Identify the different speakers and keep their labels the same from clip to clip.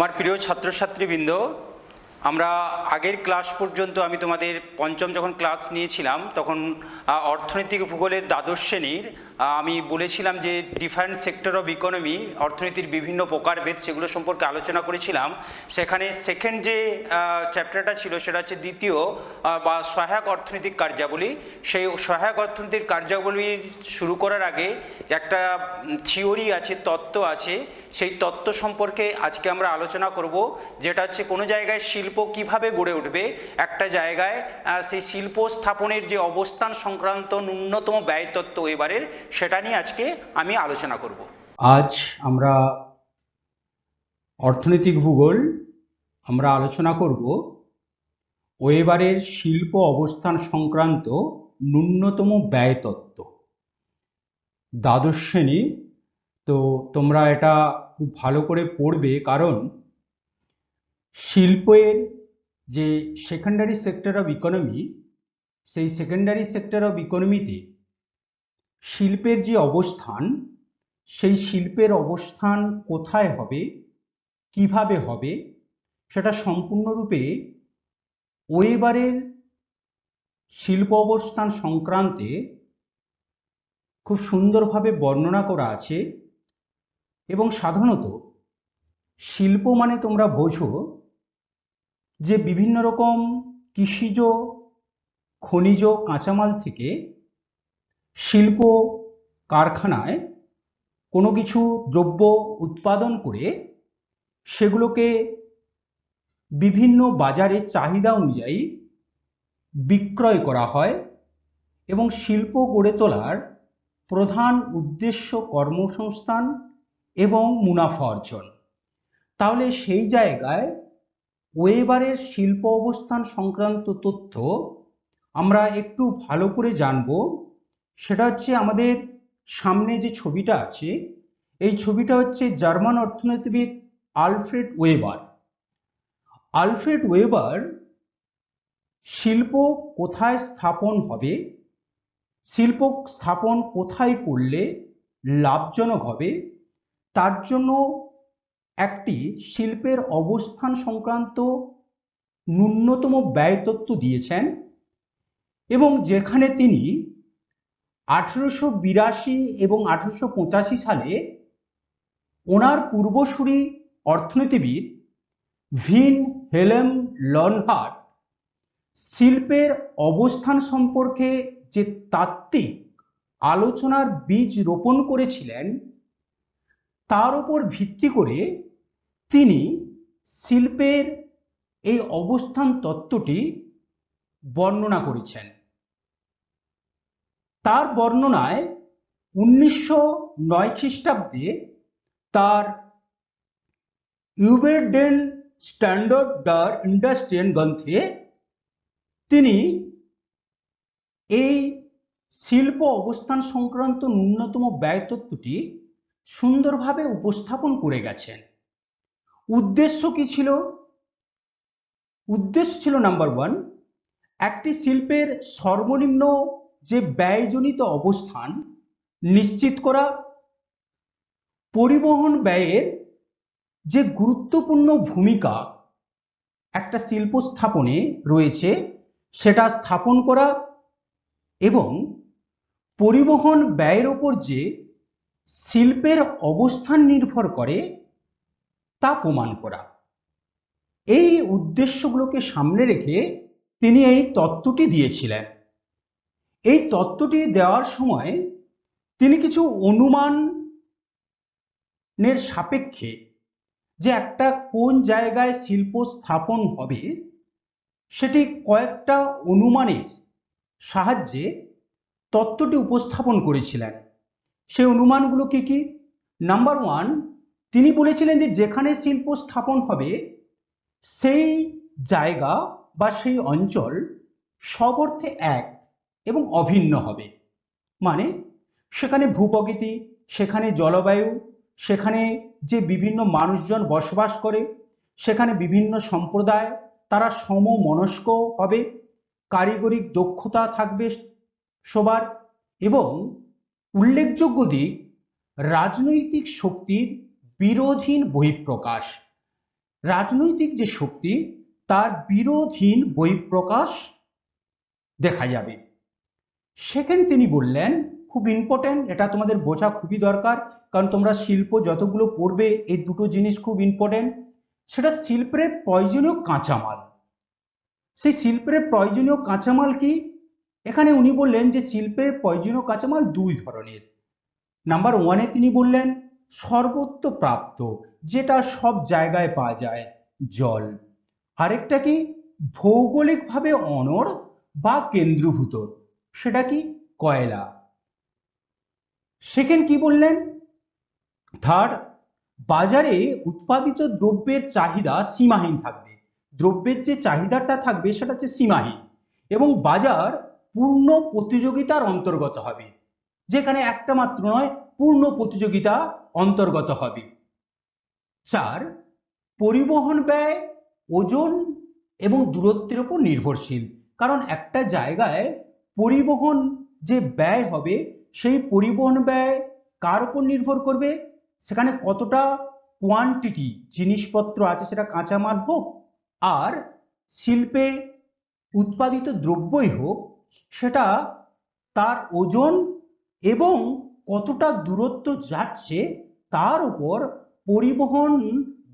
Speaker 1: আমার প্রিয় ছাত্রছাত্রীবৃন্দ, আমরা আগের ক্লাস পর্যন্ত আমি তোমাদের পঞ্চম যখন ক্লাস নিয়েছিলাম তখন অর্থনৈতিক ভূগোলের দ্বাদশ শ্রেণীর আমি বলেছিলাম যে ডিফারেন্ট সেক্টর অফ ইকোনমি, অর্থনীতির বিভিন্ন প্রকারভেদ, সেগুলো সম্পর্কে আলোচনা করেছিলাম। সেখানে সেকেন্ড যে চ্যাপ্টারটা ছিল সেটা হচ্ছে দ্বিতীয় বা সহায়ক অর্থনৈতিক কার্যাবলী। সেই সহায়ক অর্থনৈতিক কার্যাবলী শুরু করার আগে একটা থিওরি আছে, তত্ত্ব আছে, সেই তত্ত্ব সম্পর্কে আজকে আমরা আলোচনা করব, যেটা হচ্ছে কোনো জায়গায় শিল্প কিভাবে গড়ে উঠবে, একটা জায়গায় সেই শিল্প স্থাপনের যে অবস্থান সংক্রান্ত ন্যূনতম ব্যয় তত্ত্ব এবারের, সেটা নিয়ে আজকে আমি আলোচনা করব।
Speaker 2: আজ আমরা অর্থনৈতিক ভূগোল আমরা আলোচনা করব ওয়েবারের শিল্প অবস্থান সংক্রান্ত ন্যূনতম ব্যয় তত্ত্ব, দ্বাদশ শ্রেণী। তো তোমরা এটা খুব ভালো করে পড়বে, কারণ শিল্পের যে সেকেন্ডারি সেক্টর অফ ইকোনমি, সেই সেকেন্ডারি সেক্টর অফ ইকোনমিতে শিল্পের যে অবস্থান, সেই শিল্পের অবস্থান কোথায় হবে, কিভাবে হবে, সেটা সম্পূর্ণরূপে ওয়েবারের শিল্প অবস্থান সংক্রান্তে খুব সুন্দরভাবে বর্ণনা করা আছে। এবং সাধারণত শিল্প মানে তোমরা বোঝো যে বিভিন্ন রকম কৃষিজ খনিজ কাঁচামাল থেকে শিল্প কারখানায় কোনো কিছু দ্রব্য উৎপাদন করে সেগুলোকে বিভিন্ন বাজারে চাহিদা অনুযায়ী বিক্রয় করা হয়। এবং শিল্প গড়ে তোলার প্রধান উদ্দেশ্য কর্মসংস্থান এবং মুনাফা অর্জন। তাহলে সেই জায়গায় ওয়েবারের শিল্প অবস্থান সংক্রান্ত তথ্য আমরা একটু ভালো করে জানব। সেটা হচ্ছে আমাদের সামনে যে ছবিটা আছে, এই ছবিটা হচ্ছে জার্মান অর্থনীতিবিদ আলফ্রেড ওয়েবার। আলফ্রেড ওয়েবার শিল্প কোথায় স্থাপন হবে, শিল্প স্থাপন কোথায় করলে লাভজনক হবে, তার জন্য একটি শিল্পের অবস্থান সংক্রান্ত ন্যূনতম ব্যয় তত্ত্ব দিয়েছেন। এবং যেখানে তিনি 1882 এবং 1885 সালে ওনার পূর্বসূরি অর্থনীতিবিদ ভিন হেলেম লনহার্ট শিল্পের অবস্থান সম্পর্কে যে তাত্ত্বিক আলোচনার বীজ রোপণ করেছিলেন, তার উপর ভিত্তি করে তিনি শিল্পের এই অবস্থান তত্ত্বটি বর্ণনা করেছেন। তার বর্ণনায় 1909 খ্রিস্টাব্দে তার ইউবের ডেন স্ট্যান্ডার্ড ডার ইন্ডাস্ট্রিয়ান গ্রন্থে তিনি এই শিল্প অবস্থান সংক্রান্ত ন্যূনতম ব্যয় তত্ত্বটি সুন্দরভাবে উপস্থাপন করে গেছেন। উদ্দেশ্য কি ছিল? উদ্দেশ্য ছিল নাম্বার 1, একটি শিল্পের সর্বনিম্ন যে ব্যয়জনিত অবস্থান নিশ্চিত করা, পরিবহন ব্যয়ের যে গুরুত্বপূর্ণ ভূমিকা একটা শিল্প স্থাপনে রয়েছে সেটা স্থাপন করা, এবং পরিবহন ব্যয়ের ওপর যে শিল্পের অবস্থান নির্ভর করে তা প্রমাণ করা। এই উদ্দেশ্যগুলোকে সামনে রেখে তিনি এই তত্ত্বটি দিয়েছিলেন। এই তত্ত্বটি দেওয়ার সময় তিনি কিছু অনুমানের সাপেক্ষে যে একটা কোন জায়গায় শিল্প স্থাপন হবে, সেটি কয়েকটা অনুমানের সাহায্যে তত্ত্বটি উপস্থাপন করেছিলেন। সেই অনুমানগুলো কি কি? নাম্বার 1, তিনি বলেছিলেন যে যেখানে শিল্প স্থাপন হবে সেই জায়গা বা সেই অঞ্চল সব অর্থে এক এবং অভিন্ন হবে। মানে সেখানে ভূপ্রকৃতি, সেখানে জলবায়ু, সেখানে যে বিভিন্ন মানুষজন বসবাস করে, সেখানে বিভিন্ন সম্প্রদায়, তারা সমমনস্ক হবে, কারিগরিক দক্ষতা থাকবে সবার, এবং উল্লেখযোগ্য দিক রাজনৈতিক শক্তির বিরোধীন বহিঃপ্রকাশ। রাজনৈতিক যে শক্তি তার বিরোধহীন বহিঃপ্রকাশ দেখা যাবে। সেখানে তিনি বললেন, খুব ইম্পর্টেন্ট, এটা তোমাদের বোঝা খুবই দরকার, কারণ তোমরা শিল্প যতগুলো পড়বে এই দুটো জিনিস খুব ইম্পর্টেন্ট। সেটা শিল্পের প্রয়োজনীয় কাঁচামাল। সেই শিল্পের প্রয়োজনীয় কাঁচামাল কি? এখানে উনি বললেন যে শিল্পের প্রয়োজনীয় কাঁচামাল দুই ধরনের। নাম্বার ওয়ানে তিনি বললেন সর্বত্র প্রাপ্ত, যেটা সব জায়গায় পাওয়া যায়, জল। আরেকটা কি? ভৌগোলিকভাবে অনড় বা কেন্দ্রীভূত, সেটা কি? কয়লা। সেকেন্ড কি বললেন? থার্ড, বাজারে উৎপাদিত দ্রব্যের চাহিদা সীমাহীন থাকবে। দ্রব্যের যে চাহিদাটা থাকবে সেটা হচ্ছে সীমাহীন, এবং বাজার পূর্ণ প্রতিযোগিতার অন্তর্গত হবে, যেখানে একটা মাত্র নয়, পূর্ণ প্রতিযোগিতা অন্তর্গত হবে। চার, পরিবহন ব্যয় ওজন এবং দূরত্বের উপর নির্ভরশীল, কারণ একটা জায়গায় পরিবহন যে ব্যয় হবে সেই পরিবহন ব্যয় কার উপর নির্ভর করবে? সেখানে কতটা কোয়ান্টিটি জিনিসপত্র আছে, সেটা কাঁচামাল হোক আর শিল্পে উৎপাদিত দ্রব্যই হোক, সেটা তার ওজন এবং কতটা দূরত্ব যাচ্ছে তার উপর পরিবহন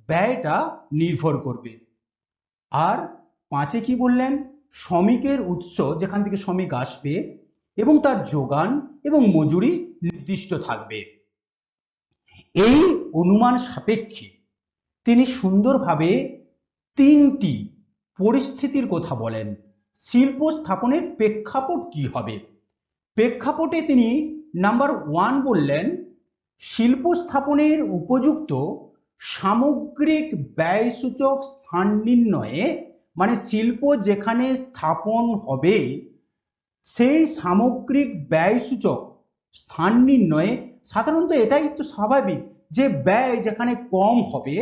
Speaker 2: ব্যয়টা নির্ভর করবে। আর পাঁচে কি বললেন? শ্রমিকের উৎস, যেখান থেকে শ্রমিক আসবে, এবং তার যোগান এবং মজুরি নির্দিষ্ট থাকবে। এই অনুমান সাপেক্ষে তিনি সুন্দরভাবে তিনটি পরিস্থিতির কথা বলেন। শিল্প স্থাপনের প্রেক্ষাপট কি হবে? প্রেক্ষাপটে তিনি নাম্বার ওয়ান বললেন শিল্প স্থাপনের উপযুক্ত সামগ্রিক ব্যয়সূচক স্থান নির্ণয়ে, মানে শিল্প যেখানে স্থাপন হবে সেই সামগ্রিক ব্যয়সূচক স্থান নির্ণয়ে সাধারণত এটাই তো স্বাভাবিক যে ব্যয় যেখানে কম হবে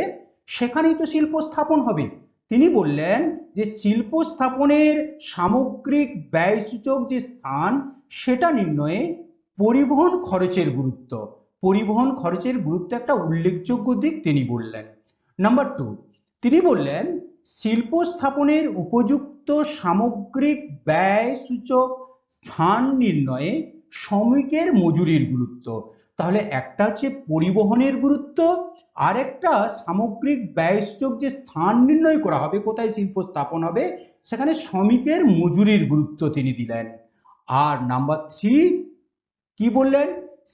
Speaker 2: সেখানেই তো শিল্প স্থাপন হবে। তিনি বললেন যে শিল্প স্থাপনের সামগ্রিক ব্যয়সূচক যে স্থান সেটা নির্ণয়ে পরিবহন খরচের গুরুত্ব, পরিবহন খরচের গুরুত্ব একটা উল্লেখযোগ্য দিক তিনি বললেন। নাম্বার টু, তিনি বললেন শিল্প স্থাপনের উপযুক্ত সামগ্রিক ব্যয়সূচক স্থান নির্ণয়ে শ্রমিকের মজুরির গুরুত্ব। তাহলে একটা হচ্ছে পরিবহনের গুরুত্ব, আর একটা সামগ্রিক ব্যয়সূচক যে স্থান নির্ণয় করা হবে কোথায় শিল্প স্থাপন হবে সেখানে শ্রমিকের মজুরির গুরুত্ব তিনি দিলেন। আর নাম্বার থ্রি কি বললেন?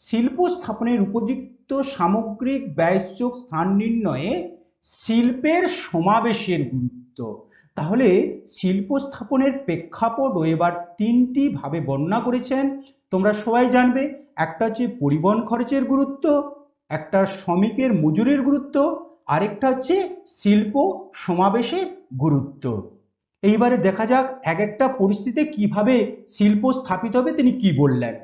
Speaker 2: শিল্প স্থাপনের উপযুক্ত সামগ্রিক ব্যয়সূচক স্থান নির্ণয়ে শিল্পের সমাবেশের গুরুত্ব। তাহলে শিল্প স্থাপনের প্রেক্ষাপট এবার তিনটি ভাবে বর্ণনা করেছেন, তোমরা সবাই জানবে। একটা হচ্ছে পরিবহন খরচের গুরুত্ব, একটা শ্রমিকের মজুরির গুরুত্ব, আরেকটা হচ্ছে শিল্প সমাবেশের গুরুত্ব। এইবারে দেখা যাক এক একটা পরিস্থিতিতে কিভাবে শিল্প স্থাপিত হবে তিনি কি বললেন।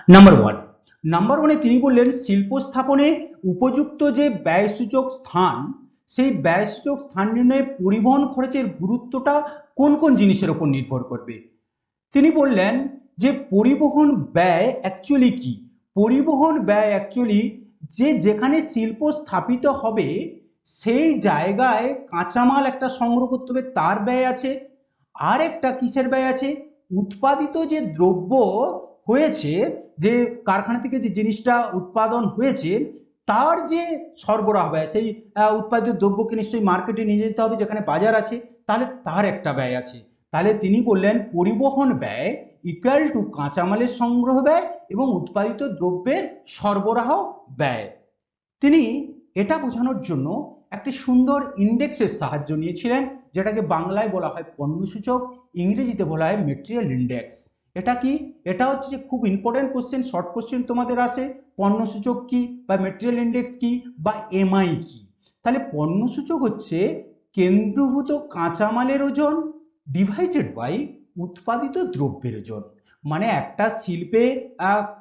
Speaker 2: নাম্বার ওয়ানে তিনি বললেন শিল্প স্থাপনে উপযুক্ত যে ব্যয়সূচক স্থান সেই ব্যয়সূচক স্থান নির্ণয়ে পরিবহন খরচের গুরুত্বটা কোন কোন জিনিসের উপর নির্ভর করবে। তিনি বললেন যে পরিবহন ব্যয় অ্যাকচুয়ালি কি? পরিবহন ব্যয় অ্যাকচুয়ালি যে যেখানে শিল্প স্থাপিত হবে সেই জায়গায় কাঁচামাল একটা সংগ্রহ করতে হবে তার ব্যয় আছে, আর একটা কিসের ব্যয় আছে? উৎপাদিত যে দ্রব্য হয়েছে, যে কারখানা থেকে যে জিনিসটা উৎপাদন হয়েছে তার যে সরবরাহ ব্যয়, সেই উৎপাদিত দ্রব্যকে নিশ্চয়ই মার্কেটে নিয়ে যেতে হবে যেখানে বাজার আছে, তাহলে তার একটা ব্যয় আছে। তাহলে তিনি বললেন পরিবহন ব্যয় ইকুয়াল টু কাঁচামালের সংগ্রহ ব্যয় এবং উৎপাদিত দ্রব্যের সরবরাহ ব্যয়। তিনি এটা বোঝানোর জন্য একটি সুন্দর ইন্ডেক্সের সাহায্য নিয়েছিলেন, যেটাকে বাংলায় বলা হয় পণ্যসূচক, ইংরেজিতে বলা হয় মেটেরিয়াল ইন্ডেক্স। এটা কি? এটা হচ্ছে যে খুব ইম্পর্টেন্ট কোশ্চেন, শর্ট কোশ্চেন তোমাদের আসে, পণ্যসূচক কি বা মেটেরিয়াল ইন্ডেক্স কি বা এমআই কি। তাহলে পণ্যসূচক হচ্ছে কেন্দ্রীভূত কাঁচামালের ওজন ডিভাইডেড বাই উৎপাদিত দ্রব্যের ওজন, মানে একটা শিল্পে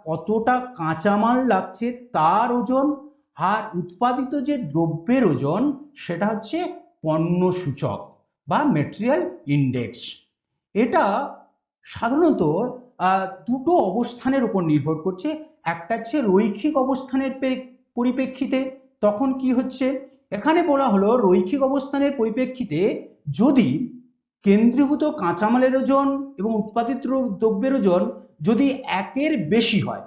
Speaker 2: কতটা কাঁচামাল লাগছে তার ওজন, আর উৎপাদিত যে দ্রব্যের ওজন সেটা হচ্ছে পণ্যসূচক বা মেটেরিয়াল ইন্ডেক্স। এটা সাধারণত দুটো অবস্থানের উপর নির্ভর করছে। একটা হচ্ছে রৈখিক অবস্থানের পরিপ্রেক্ষিতে, তখন কি হচ্ছে এখানে বলা হলো রৈখিক অবস্থানের পরিপ্রেক্ষিতে যদি কেন্দ্রীভূত কাঁচামালের ওজন এবং উৎপাদিত দ্রব্যের ওজন যদি একের বেশি হয়,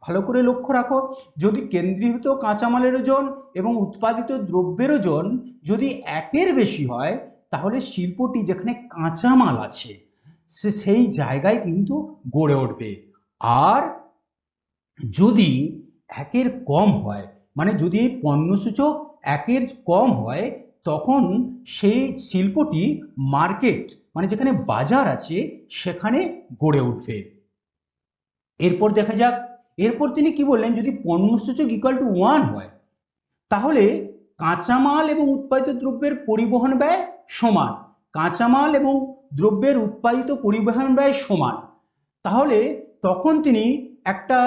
Speaker 2: ভালো করে লক্ষ্য রাখো, যদি কেন্দ্রীভূত কাঁচামালের ওজন এবং উৎপাদিত দ্রব্যের ওজন যদি একের বেশি হয়, তাহলে শিল্পটি যেখানে কাঁচামাল আছে সেই জায়গায় কিন্তু গড়ে উঠবে। আর যদি একের কম হয়, মানে যদি এই পণ্যসূচক একের কম হয়, তখন সেই শিল্পটি মার্কেট মানে যেখানে বাজার আছে সেখানে গড়ে উঠবে। এরপর দেখা যাক, এরপর তিনি কি বললেন, যদি পণ্যসূচক ইকুয়াল টু 1 হয়, তাহলে কাঁচামাল এবং উৎপাদিত দ্রব্যের পরিবহন ব্যয় সমান। কাঁচামাল এবং দ্রব্যের উৎপাদিত পরিবহন ব্যয় সমান। তাহলে তখন তিনি একটা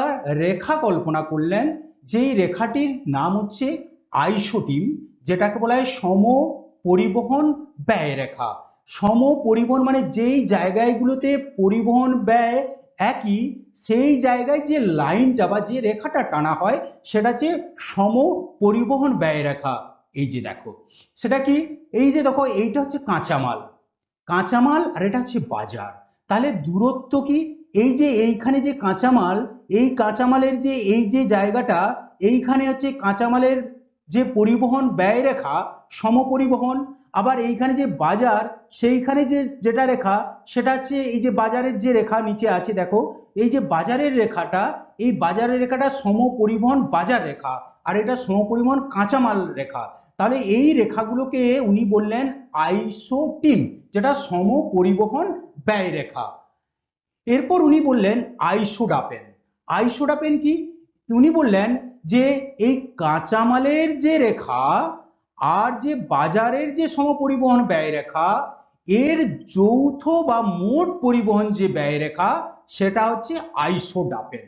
Speaker 2: রেখা কল্পনা করলেন, যেই রেখাটির নাম হচ্ছে আইসোটিম, যেটাকে বলা হয় সম পরিবহন ব্যয় রেখা। সম পরিবহন মানে যেই জায়গাগুলোতে পরিবহন ব্যয় একই, সেই জায়গায় যে লাইনটা বা যে রেখাটা টানা হয় সেটা হচ্ছে সম পরিবহন ব্যয় রেখা। এই যে দেখো সেটা কি, এই যে দেখো এইটা হচ্ছে কাঁচামাল, কাঁচামাল আর এটা হচ্ছে বাজার। তাহলে দূরত্ব কি, এই যে এইখানে যে কাঁচামাল, এই কাঁচামালের যে এই যে জায়গাটা, এইখানে হচ্ছে কাঁচামালের যে পরিবহন ব্যয় রেখা সমপরিবহন, আবার এইখানে যে বাজার সেইখানে যে যেটা রেখা সেটা হচ্ছে এই যে বাজারের যে রেখা নিচে আছে দেখো, এই যে বাজারের রেখাটা, এই বাজারের রেখাটা সমপরিবহন বাজার রেখা, আর এটা সমপরিবহন কাঁচামাল রেখা। তাহলে এই রেখাগুলোকে উনি বললেন আইসোটিম, যেটা সম পরিবহন ব্যয় রেখা। এরপর উনি বললেন আইসোডাপেন। আইসোডাপেন কি, উনি বললেন যে এই কাঁচামালের যে রেখা আর যে বাজারের যে সমপরিবহন ব্যয় রেখা, এর যৌথ বা মোট পরিবহন যে ব্যয় রেখা সেটা হচ্ছে আইসোডাপেন।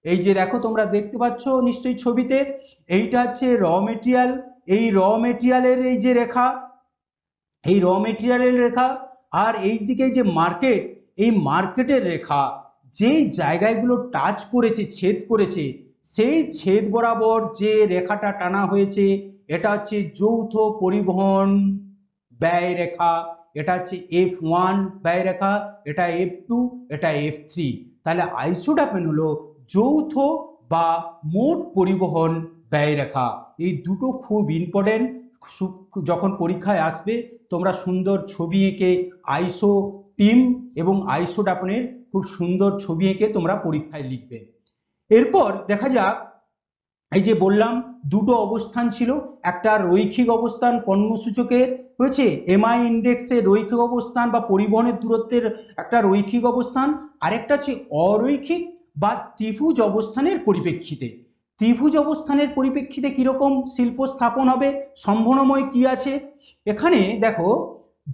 Speaker 2: এই যে দেখো তোমরা দেখতে পাচ্ছ নিশ্চয়ই ছবিতে, এইটা হচ্ছে র মেটেরিয়াল, এই র মেটেরিয়ালের এই যে রেখা, এই র মেটেরিয়ালের রেখা, আর এই দিকে যে মার্কেট, এই মার্কেটের রেখা, যেই জায়গাগুলো টাচ করেছে ছেদ করেছে, সেই ছেদ বরাবর যে রেখাটা টানা হয়েছে এটা হচ্ছে যৌথ পরিবহন ব্যয় রেখা। এটা হচ্ছে F1 ব্যয় রেখা, এটা F2, এটা F3। তাহলে আইসোডাপেন হলো যৌথ বা মোট পরিবহন ব্যয় রেখা। এই দুটো খুব ইম্পর্টেন্ট, যখন পরীক্ষায় আসবে তোমরা সুন্দর ছবি এঁকে আইসোটিম এবং আইসোডাপনের খুব সুন্দর ছবি এঁকে তোমরা পরীক্ষায় লিখবে। এরপর দেখা যাক, এই যে বললাম দুটো অবস্থান ছিল, একটা রৈখিক অবস্থান পণ্যসূচকের হয়েছে এমআই ইন্ডেক্সের রৈখিক অবস্থান বা পরিবহনের দূরত্বের একটা রৈখিক অবস্থান, আরেকটা হচ্ছে অরৈখিক বা ত্রিভুজ অবস্থানের পরিপ্রেক্ষিতে। ত্রিভুজ অবস্থানের পরিপ্রেক্ষিতে কিরকম শিল্প স্থাপন হবে, সম্ভাবনাময় কি আছে। এখানে দেখো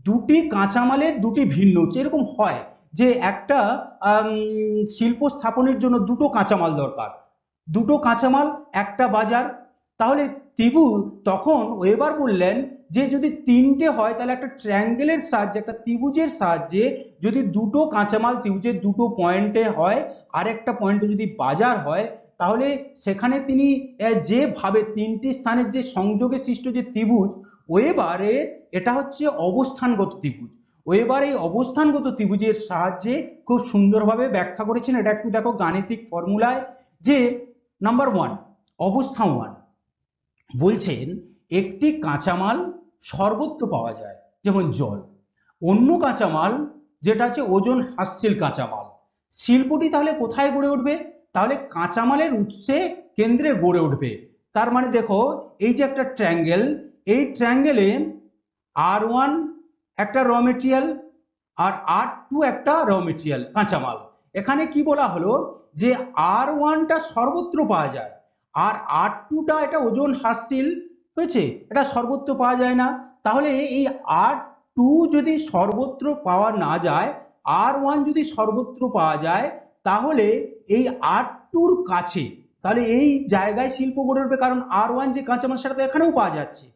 Speaker 2: দুটি কাঁচামালের দুটি ভিন্ন, যেরকম হয় যে একটা শিল্প স্থাপনের জন্য দুটো কাঁচামাল দরকার, দুটো কাঁচামাল একটা বাজার। তাহলে ত্রিভুজ, তখন ওয়েবার বললেন যে যদি তিনটে হয় তাহলে একটা ট্রায়াঙ্গেলের সাহায্যে, একটা ত্রিভুজের সাহায্যে যদি দুটো কাঁচামাল ত্রিভুজের দুটো পয়েন্টে হয় আর একটা পয়েন্টে যদি বাজার হয়, তাহলে সেখানে তিনি যেভাবে তিনটি স্থানের যে সংযোগে সৃষ্ট যে ত্রিভুজ, ওয়েবারে এটা হচ্ছে অবস্থানগত ত্রিভুজ। ওয়েবার এই অবস্থানগত ত্রিভুজের সাহায্যে খুব সুন্দরভাবে ব্যাখ্যা করেছেন। এটা একটু দেখো গাণিতিক ফর্মুলায়, যে নাম্বার 1 অবস্থা 1 বলছেন একটি কাঁচামাল সর্বত্র পাওয়া যায় যেমন জল, অন্য কাঁচামাল যেটা আছে ওজন হ্রাসশীল কাঁচামাল, শিল্পটি তাহলে কোথায় গড়ে উঠবে, তাহলে কাঁচামালের উৎসে কেন্দ্রে গড়ে উঠবে। তার মানে দেখো এই যে একটা ট্রায়াঙ্গেল, এই ট্রায়াঙ্গেলে R1 একটা র মেটেরিয়াল আর R2 একটা র মেটেরিয়াল কাঁচামাল। এখানে কি বলা হলো যে R1টা সর্বত্র পাওয়া যায় আর R2টা এটা ওজন হ্রাসশীল হয়েছে, এটা সর্বত্র পাওয়া যায় না। তাহলে এই R2 যদি সর্বত্র পাওয়া না যায়, R1 যদি সর্বত্র পাওয়া যায়, তাহলে এই R2র কাছে, তাহলে এই জায়গায় শিল্প গড়ে উঠবে, কারণ R1 যে কাঁচামাল সেটা তো এখানেও পাওয়া যাচ্ছে।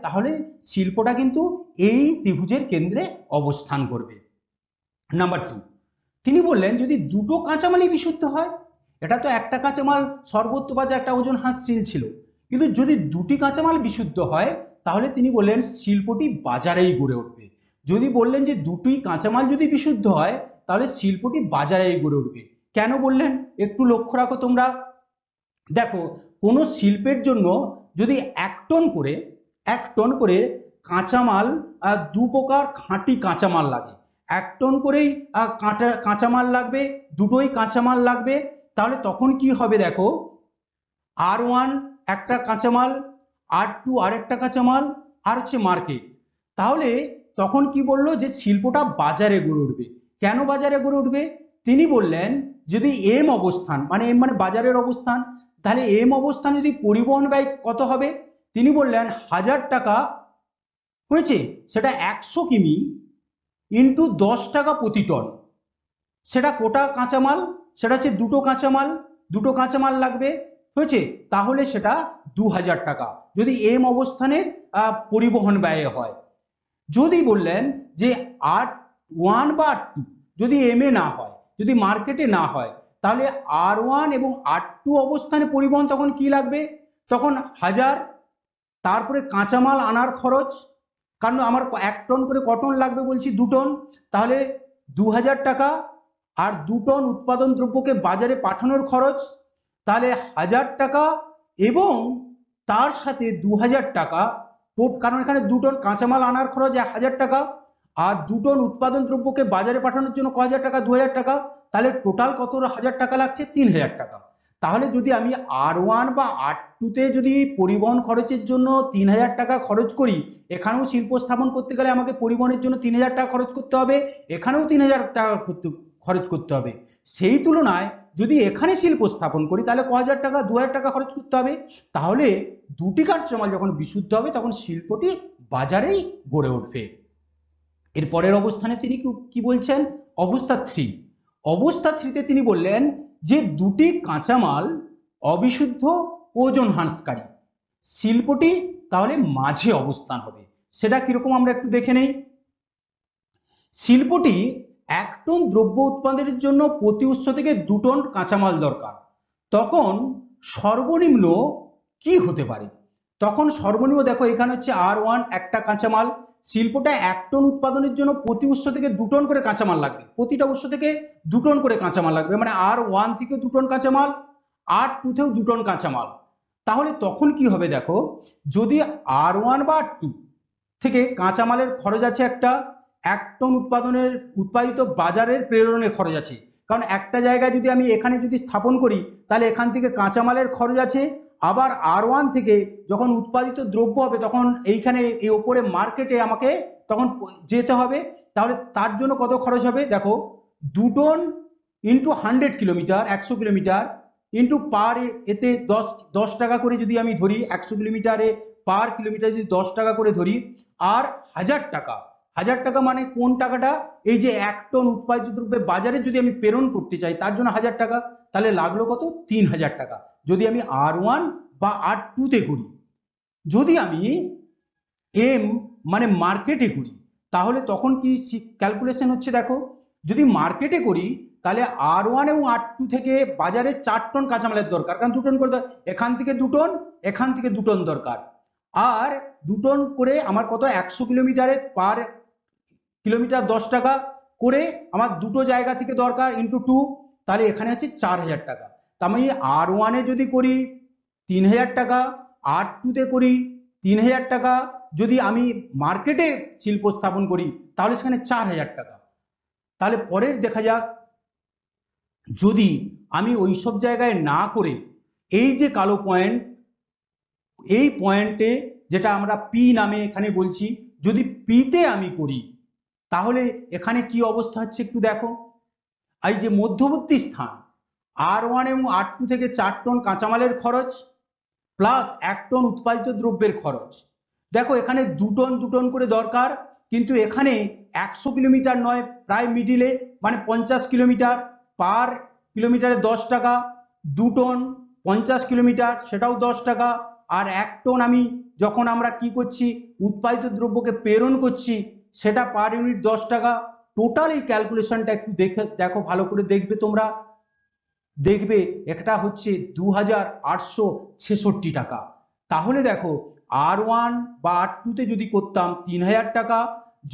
Speaker 2: তাহলে শিল্পটা কিন্তু এই ত্রিভুজের কেন্দ্রে অবস্থান করবে। নাম্বার 2 তিনি বললেন যদি দুটো কাঁচামালই বিশুদ্ধ হয়, এটা তো একটা কাঁচামাল সর্বত্র পাওয়া যায়, একটা ওজন হ্রাসশীল ছিল, কিন্তু যদি দুটি কাঁচামাল বিশুদ্ধ হয় তাহলে তিনি বললেন শিল্পটি বাজারেই গড়ে উঠবে। যদি বললেন যে দুটোই কাঁচামাল যদি বিশুদ্ধ হয় তাহলে শিল্পটি বাজারেই গড়ে উঠবে। কেন বললেন একটু লক্ষ্য রাখো তোমরা। দেখো, কোনো শিল্পের জন্য যদি 1 টন করে কাঁচামাল, 2 প্রকার খাঁটি কাঁচামাল লাগে, 1 টন করেই কাঁচামাল লাগবে, দুটোই কাঁচামাল লাগবে, তাহলে তখন কি হবে দেখো, R1 একটা কাঁচামাল, R2 আরেকটা কাঁচামাল, আর হচ্ছে মার্কেট। তাহলে তখন কি বললো যে শিল্পটা বাজারে গড়ে উঠবে। কেন বাজারে গড়ে উঠবে? তিনি বললেন যদি এম অবস্থান, মানে এম মানে বাজারের অবস্থান, তাহলে এম অবস্থান যদি পরিবহন ব্যয় কত হবে? তিনি বললেন 1000 টাকা হয়েছে, সেটা 100 কিমি ইন্টু 10 টাকা প্রতি টন। সেটা কোটা কাঁচামাল, সেটা হচ্ছে দুটো কাঁচামাল লাগবে, হয়েছে, তাহলে সেটা 2000 টাকা যদি এম অবস্থানের পরিবহন ব্যয় হয়। যদি বললেন যে R1 বা R2 যদি এম এ না হয়, যদি মার্কেটে না হয়, তাহলে R1 এবং R2 অবস্থানে পরিবহন তখন কি লাগবে? তখন 1000, তারপরে কাঁচামাল আনার খরচ, কারণ আমার 1 টন করে কটন লাগবে বলছি 2 টন, তাহলে 2000 টাকা, আর 2 টন উৎপাদন দ্রব্যকে বাজারে পাঠানোর খরচ, তাহলে 1000 টাকা, এবং তার সাথে 2000 টাকা, কারণ এখানে 2 টন কাঁচামাল আনার খরচ 1000 টাকা, আর 2 টন উৎপাদন দ্রব্যকে বাজারে পাঠানোর জন্য ক হাজার টাকা, 2000 টাকা, তাহলে টোটাল কত 1000 টাকা লাগছে? 3000 টাকা। তাহলে যদি আমি R1 বা R2-তে যদি পরিবহন খরচের জন্য 3000 টাকা খরচ করি, এখানেও শিল্প স্থাপন করতে গেলে আমাকে পরিবহনের জন্য 3000 টাকা খরচ করতে হবে, এখানেও 3000 টাকা খরচ করতে হবে। সেই তুলনায় যদি এখানে শিল্প স্থাপন করি তাহলে ক হাজার টাকা, 2000 টাকা খরচ করতে হবে। তাহলে দুটি কাঁচামাল যখন বিশুদ্ধ হবে তখন শিল্পটি বাজারেই গড়ে উঠবে। এর পরের অবস্থানে তিনি কি বলছেন? অবস্থা 3। অবস্থা 3-তে তিনি বললেন যে দুটি কাঁচামাল অবিশুদ্ধ ওজন হ্রাসকারী, শিল্পটি তাহলে মাঝে অবস্থান হবে। সেটা কিরকম আমরা একটু দেখে নেই। শিল্পটি 1 টন দ্রব্য উৎপাদনের জন্য প্রতি উৎস থেকে 2 টন কাঁচামাল দরকার, তখন সর্বনিম্ন কি হতে পারে? তখন সর্বনিম্ন দেখো, এখানে হচ্ছে R1 একটা কাঁচামাল, শিল্পটা 1 টন উৎপাদনের জন্য প্রতি উৎস থেকে 2 টন করে কাঁচামাল লাগবে, প্রতিটা উৎস থেকে 2 টন করে কাঁচামাল লাগবে, মানে R1 থেকে 2 টন কাঁচামাল, R2 থেকেও 2 টন কাঁচামাল। তাহলে তখন কি হবে দেখো, যদি R1 বা R2 থেকে কাঁচামালের খরচ আছে একটা, 1 টন উৎপাদিত বাজারের প্রেরণের খরচ আছে, কারণ একটা জায়গায় যদি আমি এখানে যদি স্থাপন করি তাহলে এখান থেকে কাঁচামালের খরচ আছে, আবার R1 থেকে যখন উৎপাদিত দ্রব্য হবে তখন এইখানে এই ওপরে মার্কেটে আমাকে তখন যেতে হবে, তাহলে তার জন্য কত খরচ হবে দেখো, 2 ton into 100 kilometre, 100 kilometre into per, এতে 10 টাকা করে যদি আমি ধরি, 100 কিলোমিটারে পার কিলোমিটার যদি 10 টাকা করে ধরি, আর 1000 টাকা, 1000 টাকা মানে কোন টাকাটা? এই যে 1 টন উৎপাদিত দ্রব্যের বাজারে যদি আমি প্রেরণ করতে চাই তার জন্য 1000 টাকা, তাহলে লাগলো কত? 3000 টাকা যদি আমি R1 বা R2-তে করি। যদি আমি এম মানে মার্কেটে করি তাহলে তখন কি ক্যালকুলেশন হচ্ছে দেখো, যদি মার্কেটে করি তাহলে R1 এবং R2 থেকে বাজারে 4 টন কাঁচামালের দরকার, কারণ 2 টন করে এখান থেকে 2 টন, এখান থেকে 2 টন দরকার, আর 2 টন করে আমার কত? 100 কিলোমিটারে পার কিলোমিটার 10 টাকা করে আমার দুটো জায়গা থেকে দরকার, ইন্টু 2, তাহলে এখানে হচ্ছে 4000 টাকা। তার মানে R1-এ যদি করি 3000 টাকা, R2-তে করি 3000 টাকা, যদি আমি মার্কেটে শিল্প স্থাপন করি তাহলে সেখানে 4000 টাকা। তাহলে পরের দেখা যাক, যদি আমি ওইসব জায়গায় না করে এই যে কালো পয়েন্ট, এই পয়েন্টে যেটা আমরা পি নামে এখানে বলছি, যদি পিতে আমি করি তাহলে এখানে কি অবস্থা হচ্ছে একটু দেখো। এই যে মধ্যবর্তী স্থান R1 এবং R2 থেকে 4 টন কাঁচামালের খরচ প্লাস 1 টন উৎপাদিত দ্রব্যের খরচ, দেখো এখানে 2 টন করে দরকার, কিন্তু এখানে 100 কিলোমিটার নয়, প্রায় মিডিলে, মানে 50 কিলোমিটার, পার কিলোমিটারে 10 টাকা, 2 টন 50 কিলোমিটার সেটাও 10 টাকা, আর 1 টন আমি যখন আমরা কি করছি উৎপাদিত দ্রব্যকে প্রেরণ করছি সেটা পার ইউনিট 10 টাকা। টোটাল এই ক্যালকুলেশনটা একটু দেখো, ভালো করে দেখবে তোমরা, দেখবে এটা হচ্ছে 2866 টাকা। তাহলে দেখো R1 বা R2-তে যদি করতাম 3000 টাকা,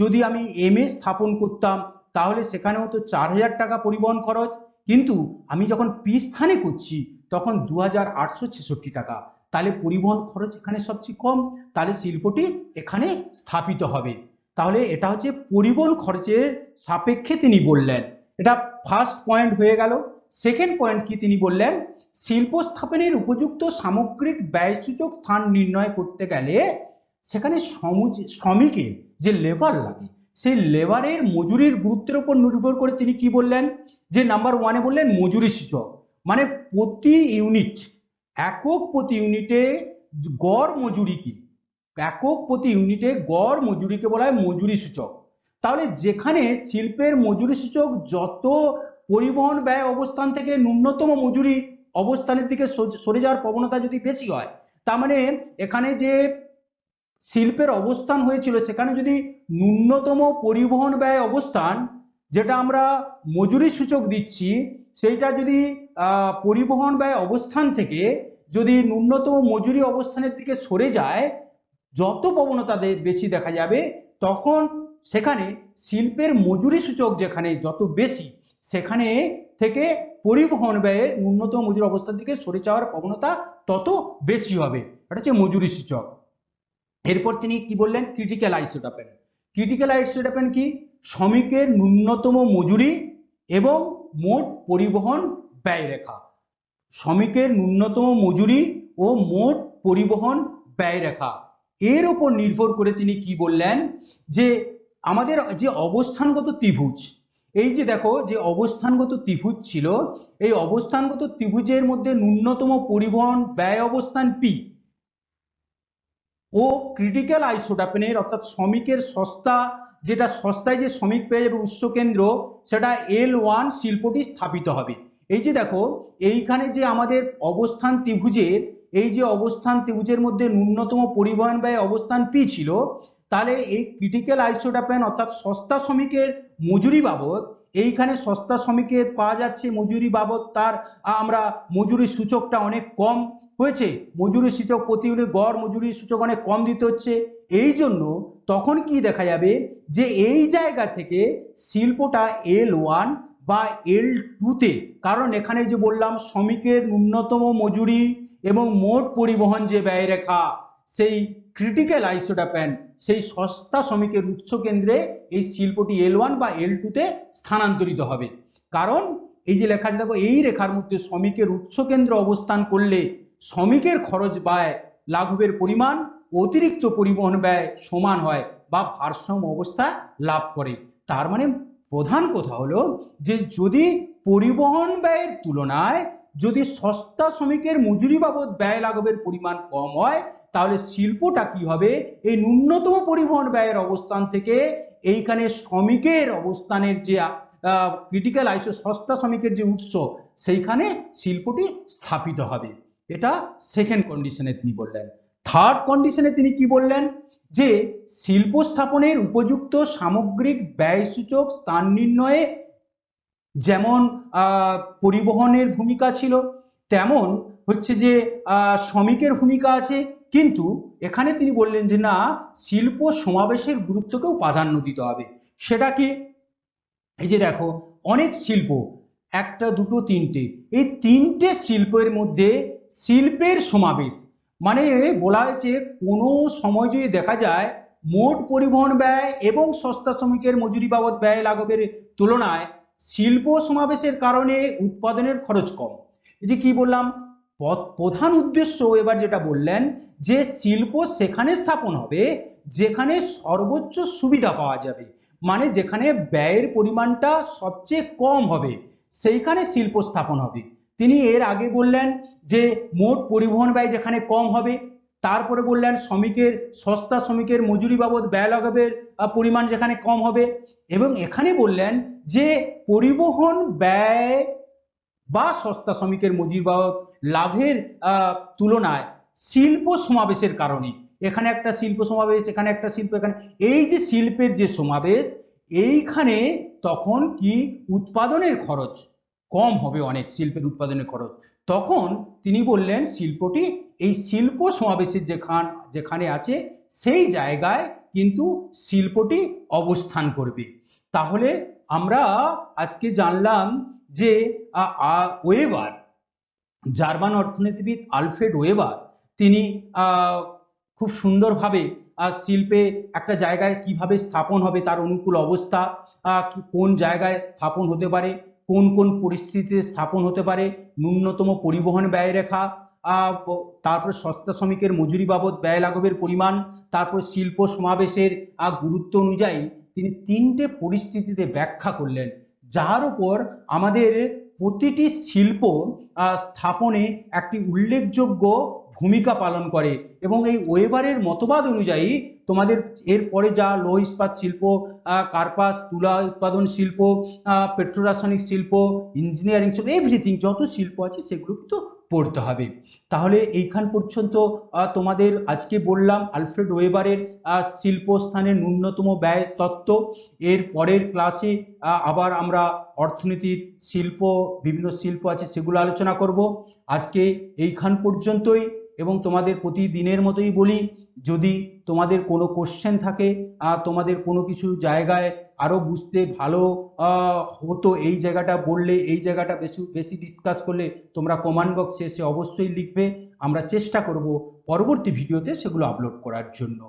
Speaker 2: যদি আমি M-এ স্থাপন করতাম তাহলে সেখানেও তো 4000 টাকা পরিবহন খরচ, কিন্তু আমি যখন পি স্থানে করছি তখন 2866 টাকা। তাহলে পরিবহন খরচ এখানে সবচেয়ে কম, তাহলে শিল্পটি এখানে স্থাপিত হবে। তাহলে এটা হচ্ছে পরিবহন খরচের সাপেক্ষে তিনি বললেন। এটা ফার্স্ট পয়েন্ট হয়ে গেল। সেকেন্ড পয়েন্ট কি তিনি বললেন, শিল্প স্থাপনের উপযুক্ত সামগ্রিক ব্যয়সূচক স্থান নির্ণয় করতে গেলে সেখানে শ্রমিকের যে লেবার লাগে সেই লেবারের মজুরির গুরুত্বের উপর নির্ভর করে তিনি কি বললেন, যে নাম্বার ওয়ানে বললেন মজুরি সূচক, মানে প্রতি ইউনিট, একক প্রতি ইউনিটে গড় মজুরি কি, একক প্রতি ইউনিটে গড় মজুরিকে বলা হয় মজুরি সূচক। তাহলে যেখানে শিল্পের মজুরি সূচক যত পরিবহন ব্যয় অবস্থান থেকে ন্যূনতম মজুরি অবস্থানের দিকে সরে যাওয়ার প্রবণতা যদি বেশি হয়, তার মানে এখানে যে শিল্পের অবস্থান হয়েছিল সেখানে যদি ন্যূনতম পরিবহন ব্যয় অবস্থান, যেটা আমরা মজুরি সূচক দিচ্ছি, সেইটা যদি পরিবহন ব্যয় অবস্থান থেকে যদি ন্যূনতম মজুরি অবস্থানের দিকে সরে যায়, যত প্রবণতা বেশি দেখা যাবে তখন সেখানে শিল্পের মজুরি সূচক যেখানে যত বেশি সেখানে থেকে পরিবহন ব্যয়ের ন্যূনতম মজুরি অবস্থার দিকে সরে যাওয়ার প্রবণতা তত বেশি হবে। এটা হচ্ছে মজুরি সূচক। এরপর তিনি কি বললেন, ক্রিটিক্যাল আইসোটোপেন। ক্রিটিক্যাল আইসোটোপেন কি, শ্রমিকের ন্যূনতম মজুরি এবং মোট পরিবহন ব্যয় রেখা। শ্রমিকের ন্যূনতম মজুরি ও মোট পরিবহন ব্যয় রেখা, এর উপর নির্ভর করে তিনি কি বললেন, যে আমাদের যে অবস্থানগত ত্রিভুজ, এই যে দেখো যে অবস্থানগত ত্রিভুজ ছিল, এই অবস্থানগত ত্রিভুজের মধ্যে ন্যূনতম পরিবহন ব্যয় অবস্থান পি ও ক্রিটিক্যাল আইসোটোপেনের অর্থাৎ শ্রমিকের সস্তা, যেটা সস্তায় যে শ্রমিক পেয়ে যাবে উৎস কেন্দ্র, সেটা L1 শিল্পটি স্থাপিত হবে। এই যে দেখো এইখানে যে আমাদের অবস্থান ত্রিভুজের, এই যে অবস্থান ত্রিভুজের মধ্যে ন্যূনতম পরিবহন ব্যয় অবস্থান পি ছিল, তাহলে এই ক্রিটিক্যাল আইসোটোপেন অর্থাৎ সস্তা শ্রমিকের মজুরি বাবদ, এইখানে সস্তা শ্রমিকের পাওয়া যাচ্ছে মজুরি বাবদ তার আমরা মজুরি সূচকটা অনেক কম হয়েছে, মজুরি সূচক প্রতি ইউনিট গড় মজুরি সূচক অনেক কম দিতে হচ্ছে। এই জন্য তখন কি দেখা যাবে, যে এই জায়গা থেকে শিল্পটা L1 বা L2-তে, কারণ এখানে যে বললাম শ্রমিকের ন্যূনতম মজুরি এবং মোট পরিবহন যে ব্যয় রেখা, সেই ক্রিটিক্যাল আইসোটোপেন সেই সস্তা শ্রমিকের উৎস কেন্দ্রে এই শিল্পটি L1 বা L2-তে স্থানান্তরিত হবে। কারণ এই যে লেখা আছে দেখো, এই রেখার মধ্যে শ্রমিকের উৎস কেন্দ্র অবস্থান করলে শ্রমিকের খরচ ব্যয় লাঘবের পরিমাণ অতিরিক্ত পরিবহন ব্যয় সমান হয় বা ভারসাম্য অবস্থা লাভ করে। তার মানে প্রধান কথা হলো যে যদি পরিবহন ব্যয়ের তুলনায় যদি সস্তা শ্রমিকের মজুরি বাবদ ব্যয় লাঘবের পরিমাণ কম হয়, তাহলে শিল্পটা কি হবে, এই ন্যূনতম পরিবহন ব্যয়ের অবস্থান থেকে এইখানে শ্রমিকের অবস্থানের যে ক্রিটিক্যাল আইসো সস্তা শ্রমিকের যে উৎস, সেইখানে শিল্পটি স্থাপিত হবে। এটা সেকেন্ড কন্ডিশনে তিনি বললেন। থার্ড কন্ডিশনে তিনি কি বললেন, যে শিল্প স্থাপনের উপযুক্ত সামগ্রিক ব্যয়সূচক স্থান নির্ণয়ে যেমন পরিবহনের ভূমিকা ছিল, তেমন হচ্ছে যে শ্রমিকের ভূমিকা আছে, কিন্তু এখানে তিনি বললেন যে না, শিল্প সমাবেশের গুরুত্বকেও প্রাধান্য দিতে হবে। সেটা কি, এই যে দেখো অনেক শিল্প, একটা দুটো তিনটে, এই তিনটে শিল্পের মধ্যে শিল্পের সমাবেশ, মানে বলা হয়েছে কোনো সময় যদি দেখা যায় মোট পরিবহন ব্যয় এবং সস্তা শ্রমিকের মজুরি বাবদ ব্যয় লাঘবের তুলনায় শিল্প সমাবেশের কারণে উৎপাদনের খরচ কম। এই যে কি বললাম, প্রধান উদ্দেশ্য এবার যেটা বললেন, যে শিল্প সেখানে স্থাপন হবে যেখানে সর্বোচ্চ সুবিধা পাওয়া যাবে, মানে যেখানে ব্যয়ের পরিমাণটা সবচেয়ে কম হবে সেইখানে শিল্প স্থাপন হবে। তিনি এর আগে বললেন যে মোট পরিবহন ব্যয় যেখানে কম হবে, তারপরে বললেন শ্রমিকের সস্তা শ্রমিকের মজুরি বাবদ ব্যয় লাঘবের পরিমাণ যেখানে কম হবে, এবং এখানে বললেন যে পরিবহন ব্যয় বা সস্তা শ্রমিকের মজুরি বাবদ লাভের তুলনায় শিল্প সমাবেশের কারণে, এখানে একটা শিল্প সমাবেশ, এখানে একটা শিল্প, এখানে এই যে শিল্পের যে সমাবেশ, এইখানে তখন কি উৎপাদনের খরচ কম হবে অনেক শিল্পের উৎপাদনের খরচ। তখন তিনি বললেন শিল্পটি এই শিল্প সমাবেশের যেখানে আছে সেই জায়গায় কিন্তু শিল্পটি অবস্থান করবে। তাহলে আমরা আজকে জানলাম যে ওয়েবার, জার্মান অর্থনীতিবিদ আলফ্রেড ওয়েবার, তিনি খুব সুন্দরভাবে শিল্পে একটা জায়গায় কিভাবে স্থাপন হবে তার অনুকূল অবস্থা, কোন জায়গায় স্থাপন হতে পারে, কোন কোন পরিস্থিতিতে স্থাপন হতে পারে, ন্যূনতম পরিবহন ব্যয়রেখা, তারপর সস্তা শ্রমিকের মজুরি বাবদ ব্যয় লাঘবের পরিমাণ, তারপর শিল্প সমাবেশের গুরুত্ব অনুযায়ী তিনি 3টে পরিস্থিতিতে ব্যাখ্যা করলেন, যার উপর আমাদের প্রতিটি শিল্প স্থাপনে একটি উল্লেখযোগ্য ভূমিকা পালন করে। এবং এই ওয়েবারের মতবাদ অনুযায়ী তোমাদের এরপরে যা লৌহ ইস্পাত শিল্প, কার্পাস, তুলা উৎপাদন শিল্প, পেট্রোরাসায়নিক শিল্প, ইঞ্জিনিয়ারিং শিল্প, এভরিথিং যত শিল্প আছে সেগুলো কিন্তু পড়তে হবে। তাহলে এইখান পর্যন্ত তোমাদের আজকে বললাম আলফ্রেড ওয়েবারের শিল্পস্থানের ন্যূনতম ব্যয় তত্ত্ব। এর পরের ক্লাসে আবার আমরা অর্থনীতির বিভিন্ন শিল্প আছে সেগুলো আলোচনা করব। আজকে এইখান পর্যন্তই, এবং তোমাদের প্রতিদিনের মতোই বলি, যদি তোমাদের কোনো কোশ্চেন থাকে, তোমাদের কোনো কিছু জায়গায় আরো বুঝতে ভালো হতো, এই জায়গাটা বললে, এই জায়গাটা বেশি বেশি ডিসকাস করলে, তোমরা কমেন্ট বক্সে এসে অবশ্যই লিখবে। আমরা চেষ্টা করব পরবর্তী ভিডিওতে সেগুলো আপলোড করার জন্য।